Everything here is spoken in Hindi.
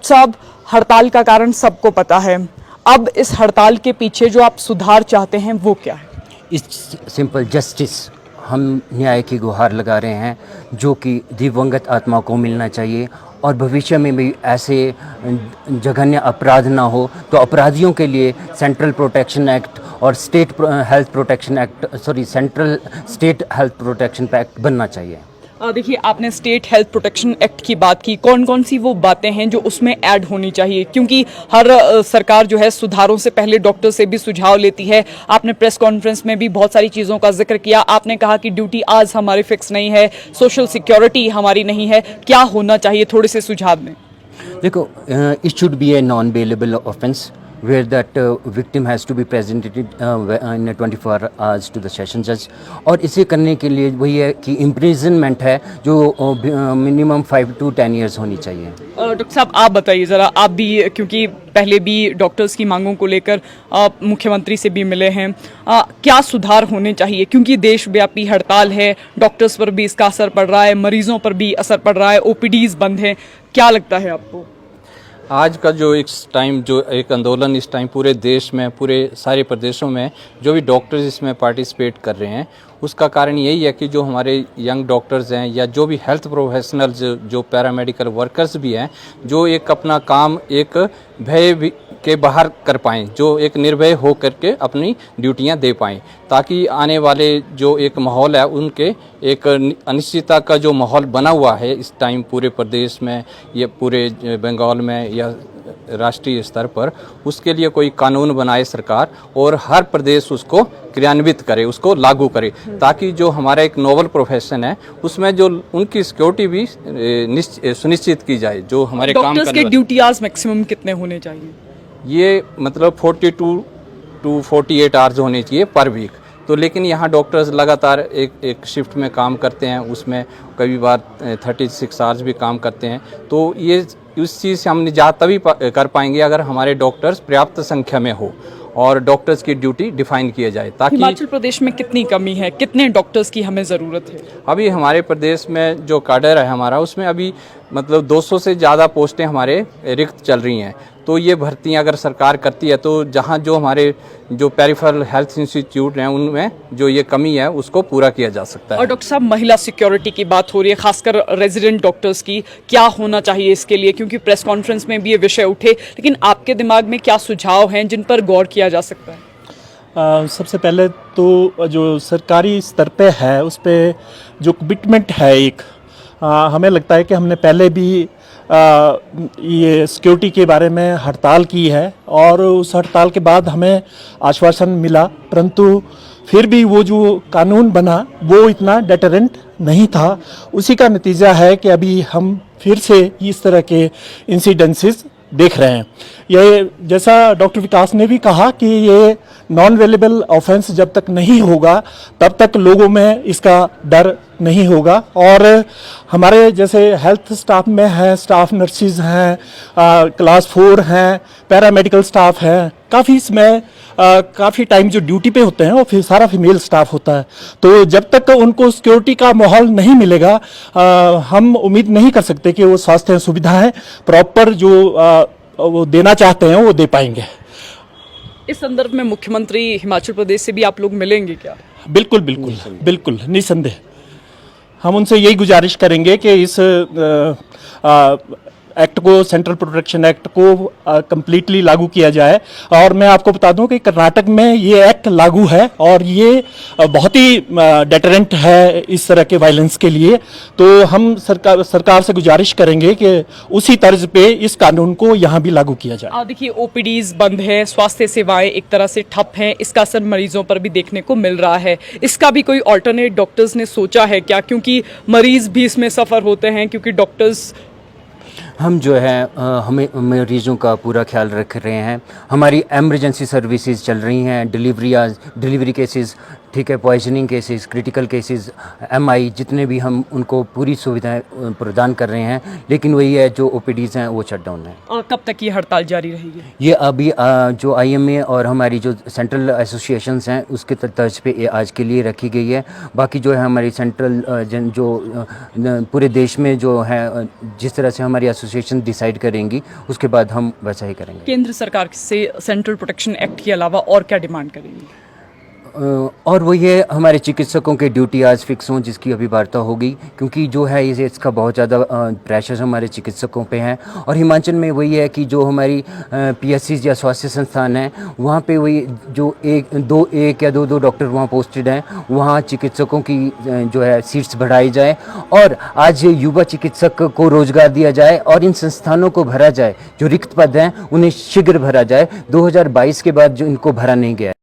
डॉक्टर साहब, हड़ताल का कारण सबको पता है। अब इस हड़ताल के पीछे जो आप सुधार चाहते हैं वो क्या है? इस सिंपल जस्टिस, हम न्याय की गुहार लगा रहे हैं जो कि दिवंगत आत्मा को मिलना चाहिए और भविष्य में भी ऐसे जघन्य अपराध ना हो। तो अपराधियों के लिए सेंट्रल प्रोटेक्शन एक्ट और central state health protection act बनना चाहिए। देखिए, आपने स्टेट हेल्थ प्रोटेक्शन एक्ट की बात की। कौन कौन सी वो बातें हैं जो उसमें ऐड होनी चाहिए? क्योंकि हर सरकार जो है सुधारों से पहले डॉक्टर से भी सुझाव लेती है। आपने प्रेस कॉन्फ्रेंस में भी बहुत सारी चीज़ों का जिक्र किया। आपने कहा कि ड्यूटी आज हमारी फिक्स नहीं है, सोशल सिक्योरिटी हमारी नहीं है। क्या होना चाहिए, थोड़े से सुझाव में? देखो, it should be a non bailable offence where that victim has to be presented in 24 hours to the session judge। और इसे करने के लिए वही है कि imprisonment है जो मिनिमम 5 to 10 years होनी चाहिए। डॉक्टर साहब, आप बताइए ज़रा, आप भी क्योंकि पहले भी डॉक्टर्स की मांगों को लेकर मुख्यमंत्री से भी मिले हैं, क्या सुधार होने चाहिए? क्योंकि देशव्यापी हड़ताल है, डॉक्टर्स पर भी इसका असर पड़ रहा है, मरीजों पर भी असर पड़ रहा है, ओपीडीज बंद हैं। क्या लगता है आपको? आज का जो इस टाइम जो एक आंदोलन इस टाइम पूरे देश में, पूरे सारे प्रदेशों में जो भी डॉक्टर्स इसमें पार्टिसिपेट कर रहे हैं, उसका कारण यही है कि जो हमारे यंग डॉक्टर्स हैं या जो भी हेल्थ प्रोफेशनल्स, जो पैरामेडिकल वर्कर्स भी हैं, जो एक अपना काम एक भय के बाहर कर पाएँ, जो एक निर्भय हो करके अपनी ड्यूटियां दे पाएँ, ताकि आने वाले जो एक माहौल है उनके एक अनिश्चितता का जो माहौल बना हुआ है इस टाइम पूरे प्रदेश में या पूरे बंगाल में या राष्ट्रीय स्तर पर, उसके लिए कोई कानून बनाए सरकार और हर प्रदेश उसको क्रियान्वित करे, उसको लागू करे, ताकि जो हमारा एक नोबल प्रोफेशन है उसमें जो उनकी सिक्योरिटी भी सुनिश्चित की जाए। जो हमारे काम डॉक्टर्स के ड्यूटी आवर्स मैक्सिमम कितने होने चाहिए? ये मतलब 42 to 48 आवर्स होने चाहिए पर वीक। तो लेकिन यहाँ डॉक्टर्स लगातार एक शिफ्ट में काम करते हैं, उसमें कई बार 36 आवर्स भी काम करते हैं। तो ये उस चीज़ से हम निजात तभी कर पाएंगे अगर हमारे डॉक्टर्स पर्याप्त संख्या में हो और डॉक्टर्स की ड्यूटी डिफाइन किया जाए। ताकि हिमाचल प्रदेश में कितनी कमी है, कितने डॉक्टर्स की हमें ज़रूरत है? अभी हमारे प्रदेश में जो काडर है हमारा, उसमें अभी मतलब 200 से ज़्यादा पोस्टें हमारे रिक्त चल रही हैं। तो ये भर्तियां अगर सरकार करती है तो जहां जो हमारे जो पेरिफेरल हेल्थ इंस्टीट्यूट हैं उनमें जो ये कमी है उसको पूरा किया जा सकता है। और डॉक्टर साहब, महिला सिक्योरिटी की बात हो रही है, खासकर रेजिडेंट डॉक्टर्स की, क्या होना चाहिए इसके लिए? क्योंकि प्रेस कॉन्फ्रेंस में भी ये विषय उठे, लेकिन आपके दिमाग में क्या सुझाव हैं जिन पर गौर किया जा सकता है? सबसे पहले तो जो सरकारी स्तर पे है उस पर जो कमिटमेंट है एक, हमें लगता है कि हमने पहले भी ये सिक्योरिटी के बारे में हड़ताल की है और उस हड़ताल के बाद हमें आश्वासन मिला, परंतु फिर भी वो जो कानून बना वो इतना डेटरेंट नहीं था। उसी का नतीजा है कि अभी हम फिर से इस तरह के इंसिडेंसेस देख रहे हैं। ये जैसा डॉक्टर विकास ने भी कहा कि ये नॉन वेलेबल ऑफेंस जब तक नहीं होगा तब तक लोगों में इसका डर नहीं होगा। और हमारे जैसे हेल्थ स्टाफ में है, स्टाफ नर्सिस हैं, क्लास 4 हैं, पैरामेडिकल स्टाफ हैं, काफ़ी इसमें काफ़ी टाइम जो ड्यूटी पे होते हैं और फिर सारा फीमेल स्टाफ होता है। तो जब तक उनको सिक्योरिटी का माहौल नहीं मिलेगा हम उम्मीद नहीं कर सकते कि वो स्वास्थ्य सुविधाएं प्रॉपर जो वो देना चाहते हैं वो दे पाएंगे। इस संदर्भ में मुख्यमंत्री हिमाचल प्रदेश से भी आप लोग मिलेंगे क्या? बिल्कुल बिल्कुल बिल्कुल निसंदेह हम उनसे यही गुजारिश करेंगे कि इस एक्ट को, सेंट्रल प्रोटेक्शन एक्ट को कंप्लीटली लागू किया जाए। और मैं आपको बता दूं कि कर्नाटक में ये एक्ट लागू है और ये बहुत ही डेटरेंट है इस तरह के वायलेंस के लिए। तो हम सरकार से गुजारिश करेंगे कि उसी तर्ज पे इस कानून को यहाँ भी लागू किया जाए। देखिए, ओपीडीज बंद है, स्वास्थ्य सेवाएं एक तरह से ठप हैं, इसका असर मरीजों पर भी देखने को मिल रहा है। इसका भी कोई ऑल्टरनेट डॉक्टर्स ने सोचा है क्या? क्योंकि मरीज भी इसमें सफ़र होते हैं, क्योंकि डॉक्टर्स हम जो है हमें मरीज़ों का पूरा ख्याल रख रहे हैं। हमारी एमरजेंसी सर्विसेज चल रही हैं, डिलीवरी केसेस ठीक है, poisoning cases, critical cases, MI, जितने भी हम उनको पूरी सुविधाएं प्रदान कर रहे हैं, लेकिन वही है जो ओपीडीज़ हैं वो शट डाउन है। और कब तक ये हड़ताल जारी रहेगी? ये अभी जो आईएमए और हमारी जो सेंट्रल एसोसिएशंस हैं उसके तर्ज पे ये आज के लिए रखी गई है। बाकी जो है हमारी सेंट्रल पूरे देश में जो है जिस तरह से हमारी एसोसिएशन डिसाइड करेंगी उसके बाद हम वैसा ही करेंगे। केंद्र सरकार से सेंट्रल प्रोटेक्शन एक्ट के अलावा और क्या डिमांड करेंगी? और वो ये हमारे चिकित्सकों के ड्यूटी आज फिक्स हों, जिसकी अभी वार्ता होगी, क्योंकि जो है ये इसका बहुत ज़्यादा प्रेशर हमारे चिकित्सकों पे है। और हिमाचल में वही है कि जो हमारी पीएससीज या स्वास्थ्य संस्थान हैं वहाँ पे वही जो एक या दो डॉक्टर वहाँ पोस्टेड हैं, वहाँ चिकित्सकों की जो है सीट्स बढ़ाई जाए और आज युवा चिकित्सक को रोजगार दिया जाए और इन संस्थानों को भरा जाए। जो रिक्त पद हैं उन्हें शीघ्र भरा जाए। 2022 के बाद जो इनको भरा नहीं गया है।